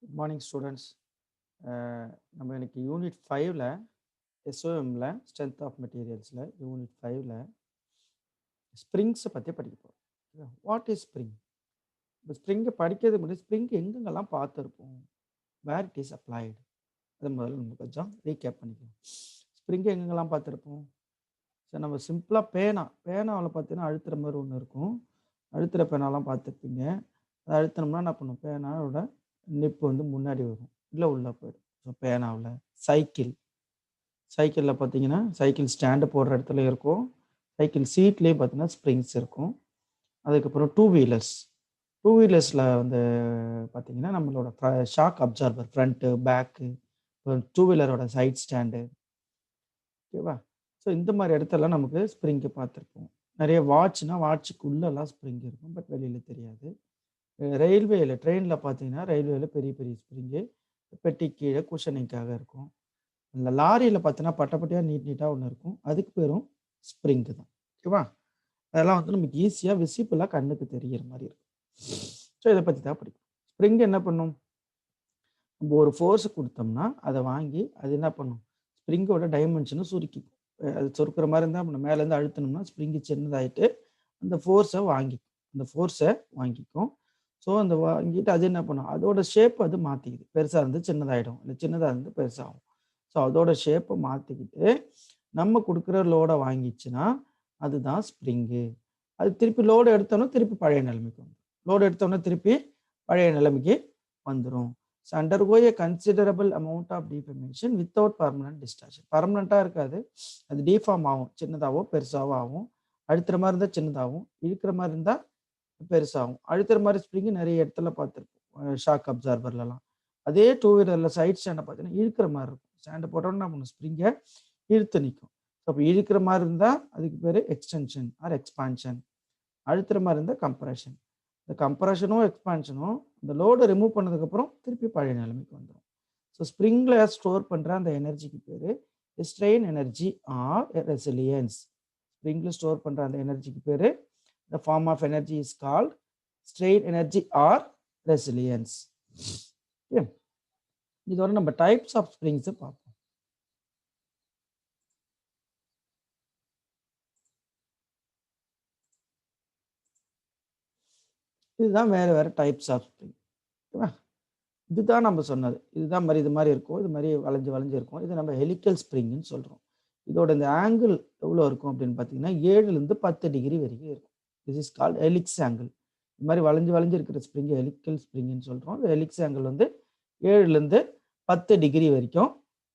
Good morning students. நம்ம இன்னைக்கு unit 5ல் எஸ்ஓஎம்ல strength of மெட்டீரியல்ஸில் unit 5ல் ஸ்ப்ரிங்ஸை பற்றி படிக்க போகிறோம். What is spring? இப்போ ஸ்ப்ரிங்கை படிக்கிறது முன்னாடி ஸ்ப்ரிங் எங்கெங்கெல்லாம் பார்த்துருப்போம், வேர் இட் இஸ் அப்ளைடு, அது முதல்ல நம்ம கொஞ்சம் ரீகேப் பண்ணிக்கலாம். ஸ்ப்ரிங்கை எங்கெங்கெல்லாம் பார்த்துருப்போம்? சரி, நம்ம சிம்பிளாக பேனாவில் பார்த்தீங்கன்னா அழுத்துற மாதிரி ஒன்று இருக்கும். அழுத்துகிற பேனாலாம் பார்த்துருப்பீங்க. அதை அழுத்தினோம்னா என்ன பண்ணும், பேனாவோட நிப்பு வந்து முன்னாடி வரும், இல்லை உள்ளே போயிடும். ஸோ பேனாவில் சைக்கிளில் பார்த்தீங்கன்னா சைக்கிள் ஸ்டாண்டு போடுற இடத்துல இருக்கும். சைக்கிள் சீட்லேயே பார்த்தீங்கன்னா ஸ்ப்ரிங்ஸ் இருக்கும். அதுக்கப்புறம் டூ வீலர்ஸில் வந்து பார்த்தீங்கன்னா நம்மளோட shock absorber front back, two வீலரோட சைட் ஸ்டாண்டு, ஓகேவா? ஸோ இந்த மாதிரி இடத்துலலாம் நமக்கு ஸ்ப்ரிங்கு பார்த்துருப்போம். நிறைய வாட்சுக்கு உள்ளெல்லாம் ஸ்ப்ரிங் இருக்கும், பட் வெளியில் தெரியாது. ரயில்வேயில் ட்ரெயினில் பார்த்தீங்கன்னா ரயில்வேயில் பெரிய பெரிய ஸ்ப்ரிங்கு பெட்டி கீழே குஷனிங்காக இருக்கும். இந்த லாரியில் பார்த்தீங்கன்னா பட்டப்பட்டியாக நீட்டாக ஒன்று இருக்கும், அதுக்கு பேரும் ஸ்ப்ரிங்கு தான், ஓகேவா? அதெல்லாம் வந்து நமக்கு ஈஸியாக விசிபிளாக கண்ணுக்கு தெரிகிற மாதிரி இருக்கும். ஸோ இதை பற்றி தான் பிடிக்கும். ஸ்ப்ரிங் என்ன பண்ணும், நம்ம ஒரு ஃபோர்ஸு கொடுத்தோம்னா அதை வாங்கி அது என்ன பண்ணும், ஸ்ப்ரிங்கோட டைமென்ஷனை சுருக்கிக்கும். அது சுருக்கிற மாதிரி இருந்தால் நம்ம மேலேருந்து அழுத்தணும்னா ஸ்ப்ரிங்கு சின்னதாகிட்டு அந்த ஃபோர்ஸை வாங்கிக்கும். ஸோ அந்த வாங்கிட்டு அது என்ன பண்ணும், அதோட ஷேப் அது மாற்றிக்குது. பெருசாக இருந்து சின்னதாகிடும், இல்லை சின்னதாக இருந்து பெருசாகும். ஸோ அதோட ஷேப்பை மாற்றிக்கிட்டு நம்ம கொடுக்குற லோடை வாங்கிச்சுன்னா அதுதான் ஸ்ப்ரிங்கு. அது திருப்பி லோடு எடுத்தோன்னா திருப்பி பழைய நிலைமைக்கு வந்துடும். லோடு எடுத்தோன்னா திருப்பி பழைய நிலைமைக்கு வந்துடும். So undergo a considerable amount of deformation without permanent distortion. பர்மனண்ட்டாக இருக்காது, அது டிஃபார்ம் ஆகும், சின்னதாகவோ பெருசாகவோ ஆகும். அழுத்துற மாதிரி இருந்தால் சின்னதாகவும், இழுக்கிற மாதிரி இருந்தால் பெருசாகும். அழுத்துற மாதிரி ஸ்ப்ரிங்கு நிறைய இடத்துல பார்த்துருப்போம் ஷாக் அப்சார்பர்லாம். அதே டூ வீலரில் சைட் ஸ்டாண்டை பார்த்தீங்கன்னா இழுக்கிற மாதிரி இருக்கும். ஸ்டாண்டை போட்டோம்னா நம்ம ஸ்ப்ரிங்கை இழுத்து நிற்கும். ஸோ அப்போ இழுக்கிற மாதிரி இருந்தால் அதுக்கு பேர் எக்ஸ்டென்ஷன் ஆர் எக்ஸ்பான்ஷன். அழுத்துற மாதிரி இருந்தால் கம்ப்ரெஷன். இந்த கம்ப்ரெஷனும் எக்ஸ்பான்ஷனும் இந்த லோடை ரிமூவ் பண்ணதுக்கப்புறம் திருப்பி பழைய நிலைமைக்கு வந்துடும். ஸோ ஸ்ப்ரிங்கில் ஸ்டோர் பண்ணுற அந்த எனர்ஜிக்கு பேர் ஸ்ட்ரெயின் எனர்ஜி ஆர் ரெசிலியன்ஸ். ஸ்ப்ரிங்கில் ஸ்டோர் பண்ணுற அந்த எனர்ஜிக்கு பேர், the form of energy is called strain energy or resilience. Okay. இதோட நம்ம டைப்ஸ் ஆஃப் ஸ்ப்ரிங்ஸ் பார்ப்போம். இதுதான் வேற டைப்ஸ் ஆஃப் ஸ்ப்ரிங், ஓகேவா? இதுதான் நம்ம சொன்னது. இதுதான் மாதிரி இது மாதிரி இருக்கும், இது மாதிரி வளைஞ்சு இருக்கும். இது நம்ம ஹெலிக்கல் ஸ்ப்ரிங்னு சொல்கிறோம். இதோட இந்த ஆங்கிள் எவ்வளோ இருக்கும் அப்படின்னு பார்த்தீங்கன்னா 7லேருந்து 10 டிகிரி வரைக்கும் இருக்கும். This is called helix angle. இது மாதிரி வளைஞ்சு இருக்கிற ஸ்ப்ரிங் ஹெலிக்கல் ஸ்ப்ரிங்னு சொல்கிறோம். இந்த ஹெலிக்ஸ் ஆங்கிள் வந்து 7லேருந்து 10 டிகிரி வரைக்கும்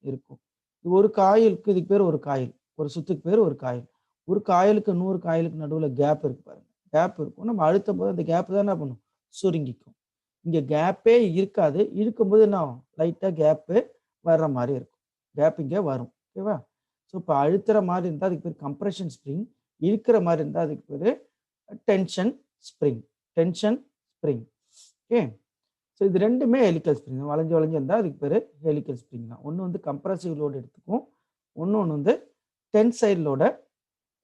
இருக்கும். ஒரு காயிலுக்கு இதுக்கு பேர் ஒரு காயில், ஒரு சுத்துக்கு பேர் ஒரு காயில். ஒரு காயிலுக்கு 100 காயிலுக்கு நடுவில் கேப் இருக்கு பாருங்க, கேப் இருக்கும். நம்ம அழுத்தும் போது அந்த கேப் தான் என்ன பண்ணும், சுருங்கிக்கும். இங்கே கேப்பே இருக்காது, இழுக்கும்போது என்ன ஆகும், லைட்டாக கேப்பு வர்ற மாதிரி இருக்கும். கேப் இங்கே வரும், ஓகேவா? ஸோ இப்போ அழுத்துற மாதிரி இருந்தால் அதுக்கு பேர் கம்ப்ரெஷன் ஸ்ப்ரிங், இழுக்கிற மாதிரி இருந்தால் அதுக்கு பேர் டென்ஷன் ஸ்ப்ரிங். ஓகே. ஸோ இது ரெண்டுமே ஹெலிக்கல் ஸ்ப்ரிங். வளைஞ்சு இருந்தால் அதுக்கு பேர் ஹெலிக்கல் ஸ்ப்ரிங் தான். ஒன்று வந்து கம்ப்ரசிவ் லோடு எடுத்துக்கும், ஒன்று வந்து டென்சைல் லோட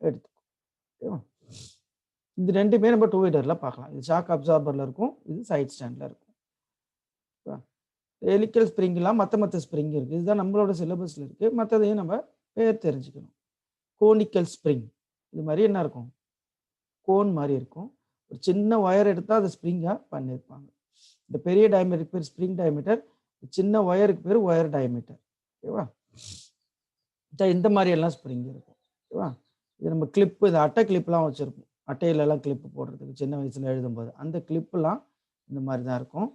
எடுத்துக்கும், ஓகேவா? இது ரெண்டுமே நம்ம டூ வீலரில் பார்க்கலாம். இது ஷாக் அப்சார்பரில் இருக்கும், இது சைட் ஸ்டாண்டில் இருக்கும். ஹெலிக்கல் ஸ்ப்ரிங்லாம் மற்ற ஸ்ப்ரிங் இருக்குது, இதுதான் நம்மளோட சிலபஸில் இருக்குது. மற்றதையும் நம்ம பேர் தெரிஞ்சுக்கணும். கோனிக்கல் ஸ்ப்ரிங், இது மாதிரி என்ன இருக்கும், கோன் மாதிரி இருக்கும். ஒரு சின்ன ஒயர் எடுத்தால் அதை ஸ்ப்ரிங்காக பண்ணியிருப்பாங்க. இந்த பெரிய டயமீட்டருக்கு பேர் ஸ்ப்ரிங் டயமீட்டர், சின்ன ஒயருக்கு பேர் ஒயர் டயமீட்டர், ஓகேவா? இந்த மாதிரி எல்லாம் ஸ்ப்ரிங் இருக்கும், ஓகேவா? இது நம்ம கிளிப்பு, இந்த அட்டை கிளிப்லாம் வச்சுருப்போம், அட்டையிலலாம் கிளிப்பு போடுறதுக்கு சின்ன வயசில் எழுதும்போது அந்த கிளிப்புலாம் இந்த மாதிரி தான் இருக்கும்.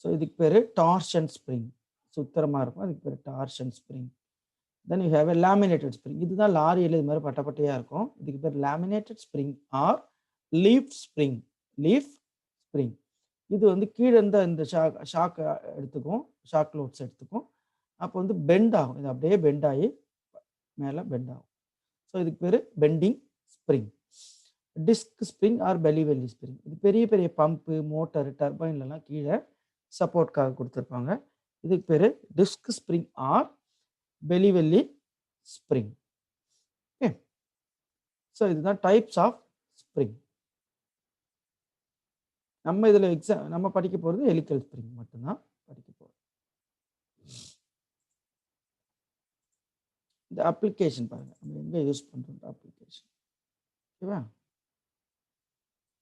ஸோ இதுக்கு பேர் டார்ஷன் ஸ்ப்ரிங். சுத்தரமாக இருக்கும், அதுக்கு பேர் torsion spring. Then you have a laminated spring. இதுதான் லாரியில் இது மாதிரி பட்டையாக இருக்கும், இதுக்கு பேர் laminated spring or leaf spring. இது வந்து கீழே இருந்த இந்த ஷாக் எடுத்துக்கும், ஷாக் லோட்ஸ் எடுத்துக்கும். அப்போ வந்து பெண்ட் ஆகும், இது அப்படியே பெண்ட் ஆகி மேலே பெண்ட் ஆகும். ஸோ இதுக்கு பேர் bending spring. Disc spring or belly spring. இது பெரிய பெரிய பம்பு, மோட்டர், டர்பைன்லாம் கீழே சப்போர்ட்காக கொடுத்துருப்பாங்க. இதுக்கு பேர் disc spring or belly spring. Okay. So இதுதான் டைப்ஸ் ஆஃப் ஸ்ப்ரிங். நம்ம இதில் நம்ம படிக்க போகிறது ஹெலிக்கல் ஸ்ப்ரிங் மட்டும்தான் படிக்க போகிறோம். இந்த அப்ளிகேஷன் பாருங்க, நம்ம எங்கே யூஸ் பண்ணுறோம் அப்ளிகேஷன். ஓகேவா?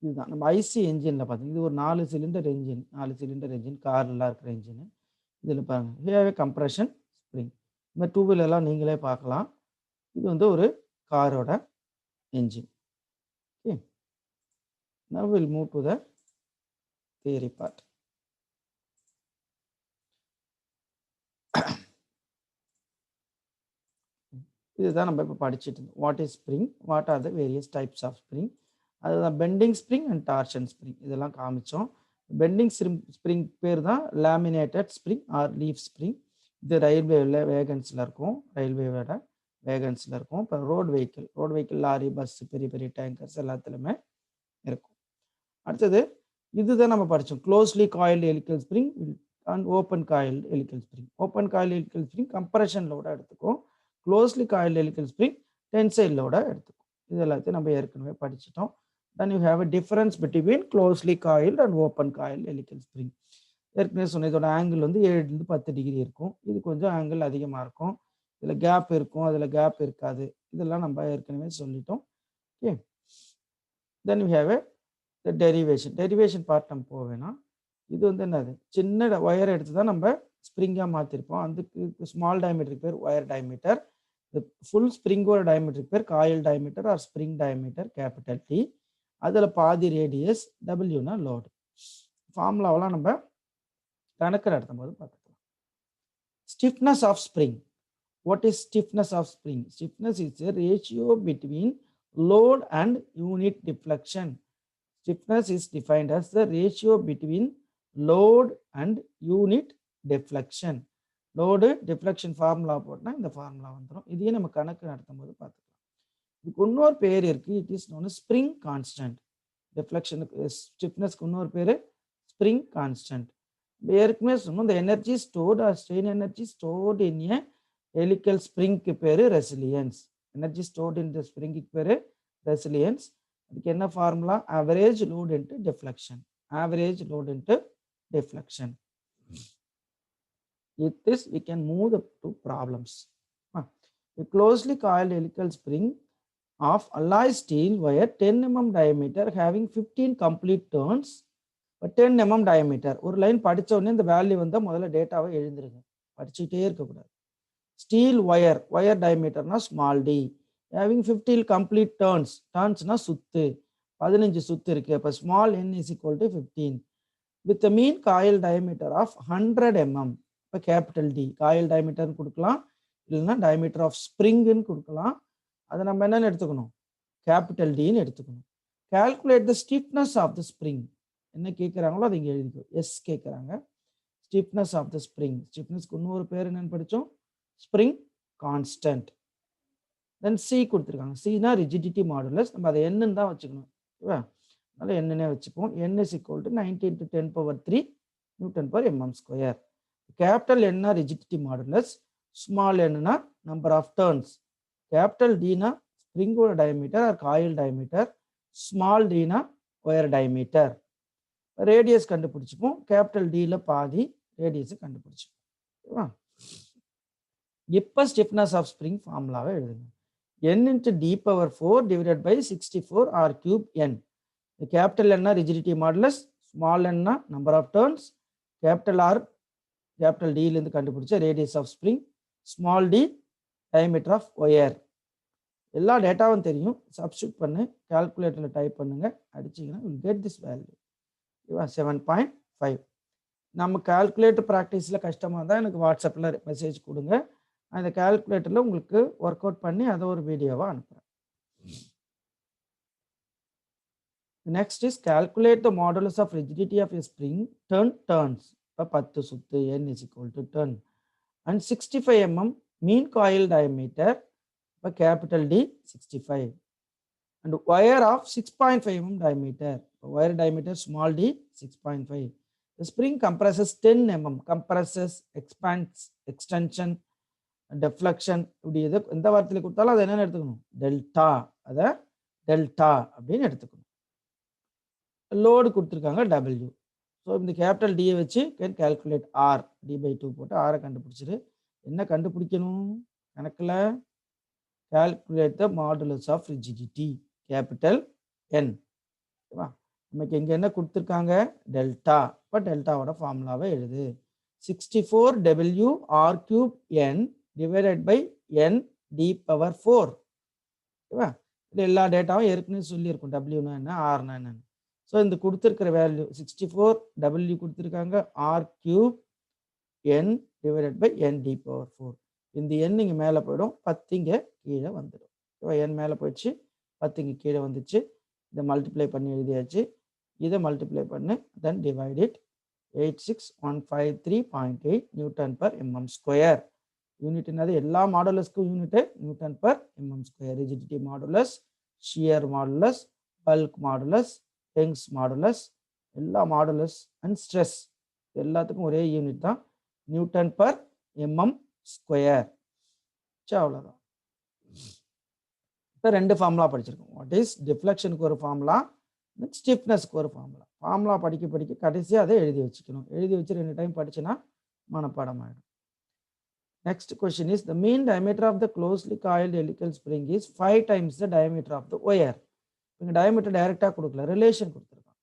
இதுதான் நம்ம ஐசி என்ஜினில் பார்த்தீங்க, இது ஒரு 4 சிலிண்டர் என்ஜின், 4 சிலிண்டர் என்ஜின், கார்லாம் இருக்கிற என்ஜின். இதில் பாருங்கள் ஹியர் கம்ப்ரஷன் ஸ்ப்ரிங். இந்த டூ வீலர்லாம் நீங்களே பார்க்கலாம். இது வந்து ஒரு காரோட engine. Okay, now we'll move to the theory part. இதுதான் நம்ம இப்போ படிச்சுட்டு இருந்தோம். What is spring, what are the various types of spring. அதுதான் bending spring and torsion spring இதெல்லாம் காமிச்சோம். பெண்டிங் ஸ்ப்ரிங் பேர் தான் laminated spring or leaf spring. இது ரயில்வேவில் வேகன்ஸில் இருக்கும், ரயில்வேவோட வேகன்ஸில் இருக்கும். இப்போ ரோடு வெஹிக்கிள் லாரி, பஸ், பெரிய பெரிய டேங்கர்ஸ் எல்லாத்துலேயுமே இருக்கும். அடுத்தது இதுதான் நம்ம படித்தோம், closely coiled helical spring and open coiled helical spring. Open coil helical spring compression லோட எடுத்துக்கும், closely coiled helical spring tensile லோட எடுத்துக்கும். இது எல்லாத்தையும் நம்ம ஏற்கனவே படிச்சிட்டோம். then you have a difference between closely coiled and open coiled helical spring. ஏற்கனவே சொன்ன இதோட ஆங்கிள் வந்து 7 to 10 டிகிரி இருக்கும். இது கொஞ்சம் ஆங்கிள் அதிகமாக இருக்கும், இதில் கேப் இருக்கும், அதில் கேப் இருக்காது. இதெல்லாம் நம்ம ஏற்கனவே சொல்லிட்டோம். Okay, then you have a derivation part நம்ம போவேன்னா, இது வந்து என்னது, சின்ன ஒயர் எடுத்து தான் நம்ம ஸ்ப்ரிங்காக மாற்றிருப்போம். அதுக்கு ஸ்மால் டயமீட்டருக்கு பேர் ஒயர் டயமீட்டர். ஃபுல் ஸ்ப்ரிங்கோட டயமீட்டருக்கு பேர் coil diameter or spring diameter, capital D. அதில் பாதி ரேடியஸ், டபிள்யூனா லோடு. ஃபார்முலாவெல்லாம் நம்ம கணக்கு நடத்தும் போது பார்த்துக்கலாம். Stiffness of spring. What is stiffness of spring? Stiffness is a ratio between load and unit deflection. Stiffness is defined as the ratio between load and unit deflection. Load deflection formula போட்டால் இந்த formula வந்துடும். இதையே நம்ம கணக்கு நடத்தும் போது பார்த்துக்கலாம். இதுக்கு இன்னொரு பேர் இருக்குது, it is known spring constant. டிஃப்ளெக்ஷனுக்கு ஸ்டிஃப்னஸ்க்கு இன்னொரு பேர் ஸ்ப்ரிங் கான்ஸ்டன்ட். ஏற்கனவே சொன்னோம், இந்த energy stored or strain energy stored in a helical ஸ்ப்ரிங்க்கு பேர் resilience. Energy stored in the ஸ்ப்ரிங்க்கு பேர் ரெசிலியன்ஸ். அதுக்கு என்ன formula? Average load into deflection. Average load into deflection. With this we can move the two problems. A closely coiled helical spring of alloy steel wire 10 mm diameter having 15 complete turns, 10 mm diameter. ஒரு line படிச்ச உடனே இந்த value வந்தால் முதல்ல டேட்டாவை எழுந்திருங்க, படிச்சுட்டே இருக்கக்கூடாது. ஸ்டீல் ஒயர் டயமீட்டர்னா small D, having 15 complete turns, டர்ன்ஸ்னா சுத்து, 15 சுத்து இருக்கு. அப்போ small n is equal to 15 with a mean coil diameter of 100 mm. இப்போ கேபிட்டல் டி காயில் டயமீட்டர்னு கொடுக்கலாம், இல்லைன்னா டயமீட்டர் ஆஃப் ஸ்ப்ரிங்குன்னு கொடுக்கலாம். அதை நம்ம என்னென்னு எடுத்துக்கணும்? கேபிட்டல் டின்னு எடுத்துக்கணும். Calculate the stiffness of the spring. என்ன கேட்குறாங்களோ அதை இங்கே எழுதிக்கோ. எஸ் கேட்குறாங்க. Stiffness of the spring. ஸ்டிஃப்னஸ்க்கு இன்னொரு பேர் என்னன்னு படித்தோம்? Spring constant. தென் சி கொடுத்துருக்காங்க. சினா ரிஜிடிட்டி மாடுலஸ். நம்ம அதை என்னன்னு தான் வச்சுக்கணும், ஓகேவா? அதனால் என்னன்னே வச்சுப்போம். n is equal to 19 to 10 power 3 Newton per mm square. Capital என்ன ரிஜிடிட்டி மாடுலஸ், ஸ்மால் என்னன்னா நம்பர் ஆஃப் டர்ன்ஸ், கேபிட்டல் டினா ஸ்ப்ரிங்கோட diameter or coil diameter, small டினா ஒயர் டயமீட்டர். ரேடியஸ் கண்டுபிடிச்சிப்போம். கேபிட்டல் டியில் பாதி ரேடியஸை கண்டுபிடிச்சிப்போம், ஓகேவா? இப்போ ஸ்டிஃப்னஸ் ஆஃப் ஸ்ப்ரிங் ஃபார்முலாவை எழுதுங்க. n into d power 4 divided by 64 r cube n. Capital என்ன ரிஜிடிட்டி மாடுலஸ், ஸ்மால் என்ன number of turns, capital R capital டியிலேருந்து கண்டுபிடிச்ச radius of spring, small D diameter of wire. எல்லா டேட்டாவும் தெரியும், சப்ஸ்டியூட் பண்ணு, கால்குலேட்டரில் டைப் பண்ணுங்க, அடிச்சிங்கன்னா வில் கெட் திஸ் வேல்யூ, ஓகேவா? 7.5. நம்ம கால்குலேட்டர் ப்ராக்டிஸில் கஷ்டமாக இருந்தால் எனக்கு வாட்ஸ்அப்பில் மெசேஜ் கொடுங்க, அந்த கால்குலேட்டரில் உங்களுக்கு ஒர்க் அவுட் பண்ணி அதை ஒரு வீடியோவாக அனுப்புகிறேன். Next is calculate the modulus of rigidity of a spring 10 turns. இப்போ 10 சுத்து, n is equal to 10 and 65 mm mean coil diameter. இப்போ capital D 65 and wire of 6.5 mm diameter. Wire diameter small d 6.5. The spring compresses 10 mm. Compresses, expands, extension, deflection. இப்படி எது எந்த வார்த்தையில் கொடுத்தாலும் அதை என்னென்னு எடுத்துக்கணும்? டெல்டா. அதை டெல்டா அப்படின்னு எடுத்துக்கணும். லோடு கொடுத்துருக்காங்க டபிள்யூ. ஸோ இந்த கேபிட்டல் டியை வச்சு கேன் கால்குலேட் ஆர். d/2 போட்டு ஆரை கண்டுபிடிச்சிரு. என்ன கண்டுபிடிக்கணும் கணக்கில்? calculate the modulus of rigidity, capital N. ஓகேவா? நமக்கு இங்க என்ன கொடுத்துருக்காங்க? டெல்டா. இப்போ டெல்டாவோட ஃபார்முலாவை எழுது. 64 R cube N divided by N d power 4. ஓகேவா? இது எல்லா டேட்டாவும் ஏற்கனவே சொல்லியிருக்கும். டபிள்யூனா என்ன, ஆர்னா என்னன்னு. ஸோ இந்த கொடுத்துருக்கிற வேல்யூ 64 W கொடுத்துருக்காங்க, R cube N divided by N d power 4. இந்த எண் இங்கே மேலே போயிடும், 10 இங்கே கீழே வந்துடும். ஓகேவா? எண் மேலே போயிடுச்சு, 10 இங்கே கீழே வந்துச்சு. இதை மல்டிப்ளை பண்ணி எழுதியாச்சு. இதை மல்டிப்ளை பண்ணு, then divide it. 86153.8 newton per mm square. Unit என்னது? எல்லா மாடுலஸ்க்கும் unit newton per mm square. Rigidity modulus, shear modulus, bulk modulus, Young's modulus, எல்லா மாடுலஸ் அண்ட் ஸ்ட்ரெஸ் எல்லாத்துக்கும் ஒரே யூனிட் தான் நியூட்டன் பர் mm ஸ்கொயர். அவ்வளோதான். இப்போ ரெண்டு ஃபார்முலா படிச்சிருக்கோம். வாட் இஸ் டிஃப்ளெக்ஷனுக்கு ஒரு ஃபார்முலா, ஸ்டிஃப்னஸ்க்கு ஒரு ஃபார்முலா. ஃபார்முலா படிக்க கடைசியாக அதை எழுதி வச்சுக்கணும். எழுதி வச்சு 2 டைம் படிச்சுன்னா மனப்பாடம் ஆகிடும். Next question is the mean diameter of the closely coiled helical spring is 5 times the diameter of the wire. இங்கே டயமீட்டர் டைரெக்டாக கொடுக்கல, ரிலேஷன் கொடுத்துருக்கோம்.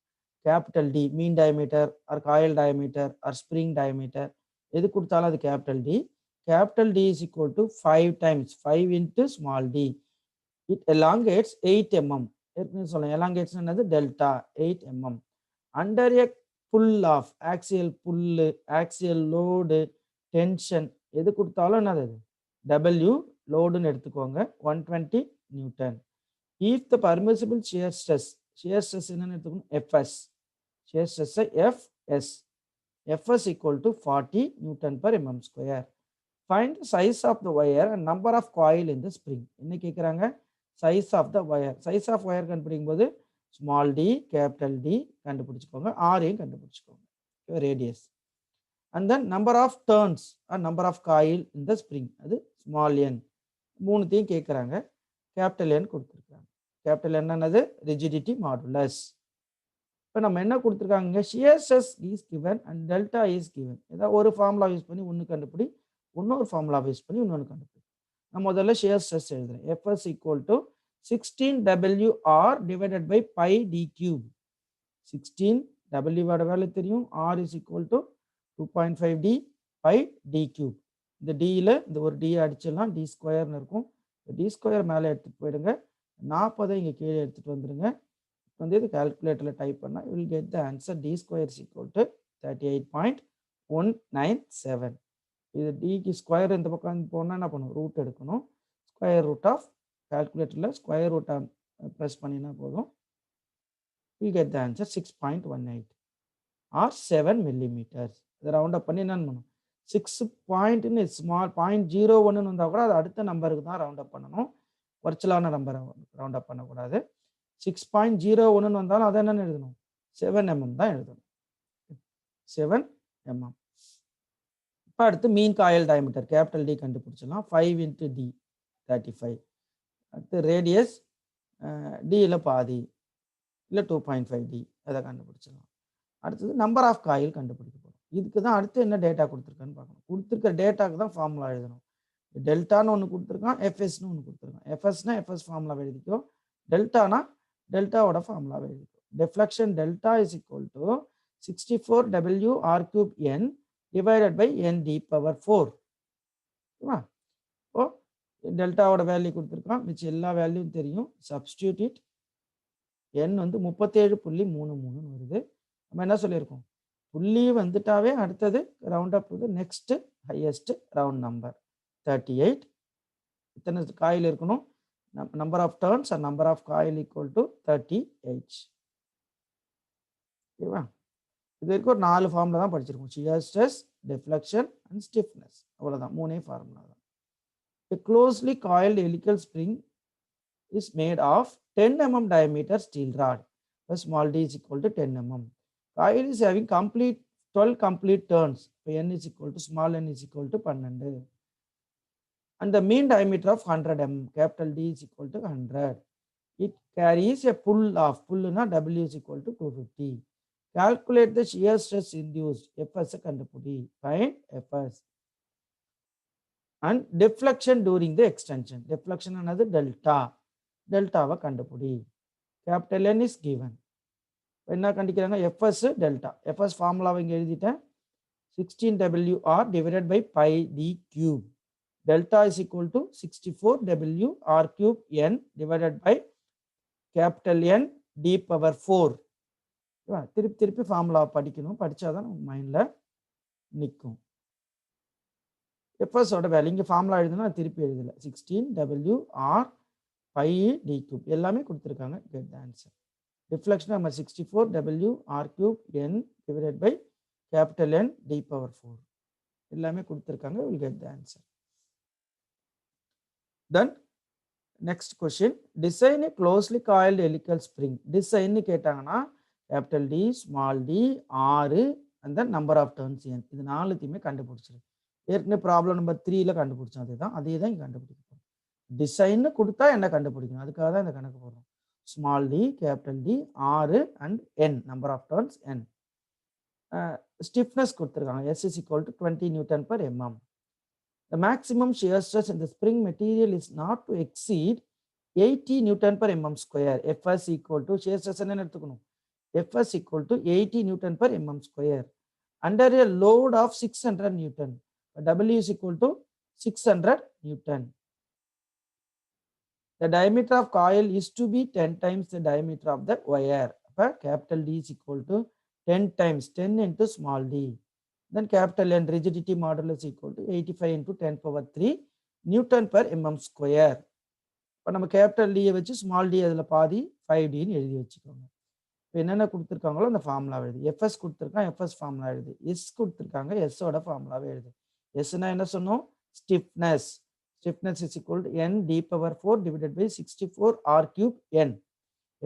Capital D mean diameter or coil diameter or spring diameter எது கொடுத்தாலும் அது capital D. Capital D is equal to 5 times 5 into small d. It elongates 8 mm. ஏற்கனவே சொல்லலாம், elongates என்னது? Delta 8 mm. Under a pull of axial pull, axial load, tension எது கொடுத்தாலும் என்னது? W லோடுன்னு எடுத்துக்கோங்க, 120 newton. If the permissible shear stress என்னன்னு எடுத்துக்கணும்? எஃப்எஸ். ஷியர் ஸ்ட்ரெஸ்ஸை fs. Fs equal to 40 newton per mm square. Find size of the wire and number of coil in the spring. என்ன கேட்குறாங்க? Size of the wire. Size of wire கண்டுபிடிக்கும் போது small d, capital D கண்டுபிடிச்சிக்கோங்க, ஆரையும் கண்டுபிடிச்சிக்கோங்க, radius. And then number of turns and number of coil in the spring, அது small N. மூணுத்தையும் கேட்குறாங்க, capital N கொடுத்துருக்காங்க. கேபிட்டல் என்னது? Rigidity modulus. இப்போ நம்ம என்ன கொடுத்துருக்காங்க? Shear stress is given and delta is given. ஏதாவது ஒரு ஃபார்முலா யூஸ் பண்ணி ஒன்று கண்டுபிடி, இன்னொரு ஃபார்முலா யூஸ் பண்ணி இன்னொன்று கண்டுபிடி. நான் முதல்ல ஷியர் ஸ்ட்ரெஸ் எழுதுறேன். FS equal to 16 WR divided by pi d cube. 16 W ஓட வேல்யூ தெரியும், R is equal to 2.5 d pi d cube. இந்த டியில் இந்த ஒரு டி அடிச்சிடலாம், டி ஸ்கொயர்னு இருக்கும். டி ஸ்கொயர் மேலே எடுத்துகிட்டு போயிடுங்க, 40 இங்கே கீழே எடுத்துகிட்டு வந்துடுங்க. வந்து இது கால்குலேட்டரில் டைப் பண்ணால் you will get the answer. D square is equal to 38.197. இது டிக்கு ஸ்கொயர் இந்த பக்கம் போனால் என்ன பண்ணணும்? ரூட் எடுக்கணும். ஸ்கொயர் ரூட் ஆஃப் கால்குலேட்டரில் ஸ்கொயர் ரூட்டை ப்ரெஸ் பண்ணினா போதும். Will get the answer 6.18 or 7 millimeters. இதை ரவுண்ட் அப் பண்ணி என்ன பண்ணணும்? 6 பாயிண்ட்னு ஸ்மால் 0.01 வந்தால் கூட அது அடுத்த நம்பருக்கு தான் ரவுண்ட் அப் பண்ணணும், குறைச்சலான நம்பரை ரவுண்ட் அப் பண்ணக்கூடாது. 6.01 வந்தாலும் அதை என்னென்னு எழுதணும்? 7 mm தான் எழுதணும், 7 mm. இப்போ அடுத்து mean coil diameter capital D கண்டுபிடிச்சலாம். 5 into d 35. அடுத்து ரேடியஸ் டியில் பாதி இல்லை 2.5 d, அதை கண்டுபிடிச்சலாம். அடுத்தது நம்பர் ஆஃப் காயில் கண்டுபிடிக்க போகிறோம். இதுக்கு தான் அடுத்து என்ன டேட்டா கொடுத்துருக்கான்னு பார்க்கணும். கொடுத்துருக்க டேட்டாவுக்கு தான் ஃபார்முலா எழுதணும். டெல்டான்னு ஒன்று கொடுத்துருக்கான், எஃப்எஸ்னு ஒன்று கொடுத்துருக்கான். எஃப்எஸ்னா எஃப்எஸ் ஃபார்முலாவை எழுதிக்கோ, டெல்டானா டெல்டாவோட ஃபார்முலாவை எழுதிக்கோ. Deflection delta is equal to 64 WR cube N divided by N d power 4. ஓகேவா? இப்போ டெல்டாவோட வேல்யூ கொடுத்துருக்கான், மிச்ச எல்லா வேல்யூவும் தெரியும். Substitute it. N வந்து 37.33 வருது. நம்ம என்ன சொல்லியிருக்கோம்? புள்ளி வந்துட்டாவே அடுத்தது round up to next highest round number 38. இத்தனை காயில் இருக்கணும். Number of turns and number of coil equal to 38. ஓகேவா? இது வரைக்கும் ஒரு 4 ஃபார்முலா தான் படிச்சிருக்கோம். Shear stress, deflection and stiffness. அவ்வளோதான், 3 ஃபார்முலா தான். A closely coiled helical spring is made of 10 mm diameter steel rod, where small d is equal to 10 mm. Coil is having 12 complete turns. N is equal to small n is equal to 12. And the mean diameter of 100 mm, capital D is equal to 100. It carries a pull of, pull na W is equal to 250. Calculate the shear stress induced. Fs கண்டுபிடி. Find Fs. And deflection during the extension. Deflection என்னது? Delta. டெல்டாவை கண்டுபிடி. Capital N is given. என்ன கண்டிக்கிறாங்க? FS delta. FS ஃபார்முலாவை இங்கே எழுதிட்டேன். 16WR divided by pi d cube. Delta is equal to 64WR cube N divided by capital N d power 4. திருப்பி திருப்பி formula படிக்கணும். படிச்சாதான் நம்ம மைண்ட்ல நிற்கும். எஃப்எஸோட வேல்யூ இங்கே ஃபார்முலா எழுதுனா திருப்பி எழுதல. 16WR pi d cube எல்லாமே கொடுத்துருக்காங்க. Get the answer. ரிஃப்ளெக்ஷன் நம்ம 64WR cube N divided by capital N d power 4 எல்லாமே கொடுத்துருக்காங்க. will get the answer. Then next question, design a closely coiled helical spring. Design கேட்டாங்கன்னா capital D, small d, R and then number of turns n. இது நாலுத்தையுமே கண்டுபிடிச்சிரு. ஏற்கனவே problem number 3ல கண்டுபிடிச்சோம். அதே தான் இங்கே கண்டுபிடிக்கணும். டிசைன் கொடுத்தா என்ன கண்டுபிடிக்கணும், அதுக்காக தான் இந்த கணக்கு போடுறோம். Small d, capital D, R and n, number of turns n. Stiffness கொடுத்திருக்காங்க. S is equal to 20 Newton per mm. The maximum shear stress in the spring material is not to exceed 80 Newton per mm square. Fs equal to shear stress என்ன எடுத்துக்கணும்? Fs equal to 80 Newton per mm square under a load of 600 Newton. W is equal to 600 Newton. The diameter of coil is to be 10 times the diameter of the wire. Capital D is equal to 10 times 10 into small d. Then capital N, rigidity modulus equal to 85 into 10 power 3 Newton per mm square. இப்போ நம்ம capital டியை வச்சு small D அதில் பாதி 5Dன்னு எழுதி வச்சுக்கோங்க. இப்போ என்னென்ன கொடுத்துருக்காங்களோ அந்த ஃபார்முலா எழுது. எஃப்எஸ் கொடுத்துருக்காங்க, எஃப்எஸ் ஃபார்முலா எழுது. எஸ் கொடுத்துருக்காங்க, எஸ்ஸோட ஃபார்முலாவே எழுது. எஸ்னா என்ன சொன்னோம்? Stiffness. Stiffness is equal to N d power 4 divided by 64 R cube N.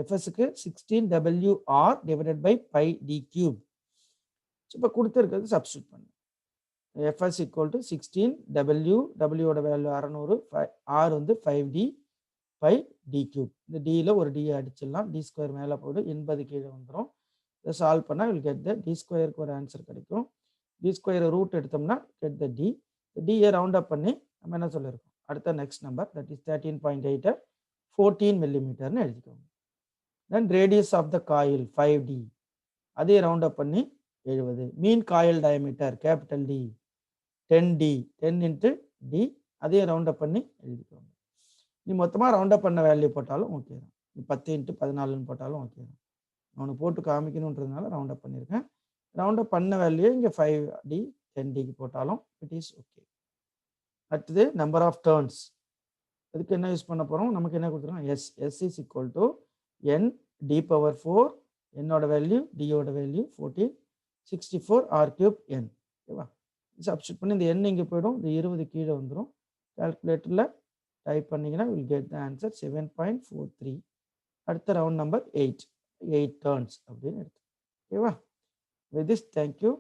எஃப்எஸ்க்கு 16WR divided by pi d cube. இப்போ கொடுத்துருக்கிறது சப்ஸ்டியூட் பண்ணு. எஃப்எஸ் ஈக்குவல் டு 16W, டபிள்யூட வேல்யூ 600, R வந்து 5D பை டி கியூப். இந்த டியில் ஒரு டி அடிச்சிடலாம். D square மேலே போய்ட்டு 80 கீழே வந்துடும். இதை சால்வ் பண்ணால் வில் கெட் த டி ஸ்கொயருக்கு ஒரு ஆன்சர் கிடைக்கும். டி ஸ்கொயர் ரூட் எடுத்தோம்னா கெட் த டி. டியை ரவுண்ட் அப் பண்ணி நம்ம என்ன சொல்லியிருக்கோம்? அடுத்த நெக்ஸ்ட் நம்பர் தட் இஸ் 13.8 14 millimeterன்னு எழுதிக்கோங்க. Then radius of the coil 5D, அதே ரவுண்ட் அப் பண்ணி 70. Mean coil diameter capital D 10D, 10 into D, அதே ரவுண்ட் அப் பண்ணி எழுதிக்கோங்க. நீ மொத்தமாக ரவுண்ட் அப் பண்ண வேல்யூ போட்டாலும் ஓகே தான். நீ 10 into 14ன்னு போட்டாலும் ஓகே தான். நான் போட்டு காமிக்கணுன்றதுனால ரவுண்ட் அப் பண்ணியிருக்கேன். ரவுண்ட் அப் பண்ண வேல்யூ இங்கே 5D 10Dக்கு போட்டாலும் இட் இஸ் ஓகே. அடுத்தது நம்பர் ஆஃப் டர்ன்ஸ். இதுக்கு என்ன யூஸ் பண்ண போகிறோம்? நமக்கு என்ன கொடுத்துருக்கோம்? S. S is equal to N d power 4, என்னோட வேல்யூ டியோட வேல்யூ 14, 64 R cube N. ஓகேவா? சப்ஸ்டியூட் பண்ணி இந்த எண் இங்கே போய்டும். இந்த 20 கீழே வந்துடும். கால்குலேட்டரில் டைப் பண்ணிங்கன்னா வில் கெட் த ஆன்சர் 7.43. அடுத்த ரவுண்ட் நம்பர் 8 டர்ன்ஸ் அப்படின்னு எடுத்து. ஓகேவா? With this thank you.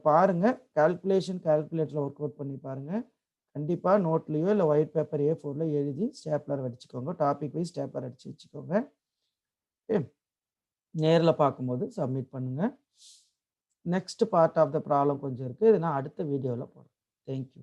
பாருங்கள், கால்குலேட்டரில் ஒர்க் அவுட் பண்ணி பாருங்கள். கண்டிப்பாக நோட்லேயோ இல்லை ஒயிட் பேப்பர் A4ல எழுதி ஸ்டேப்லர் அடிச்சுக்கோங்க. டாபிக் வைஸ் ஸ்டேப்லர் அடித்து வச்சுக்கோங்க. ஓகே, நேரில் பார்க்கும்போது சப்மிட் பண்ணுங்கள். Next part of the problem கொஞ்சம் இருக்குது. இது நான் அடுத்த வீடியோவில் போடுறேன். தேங்க்யூ.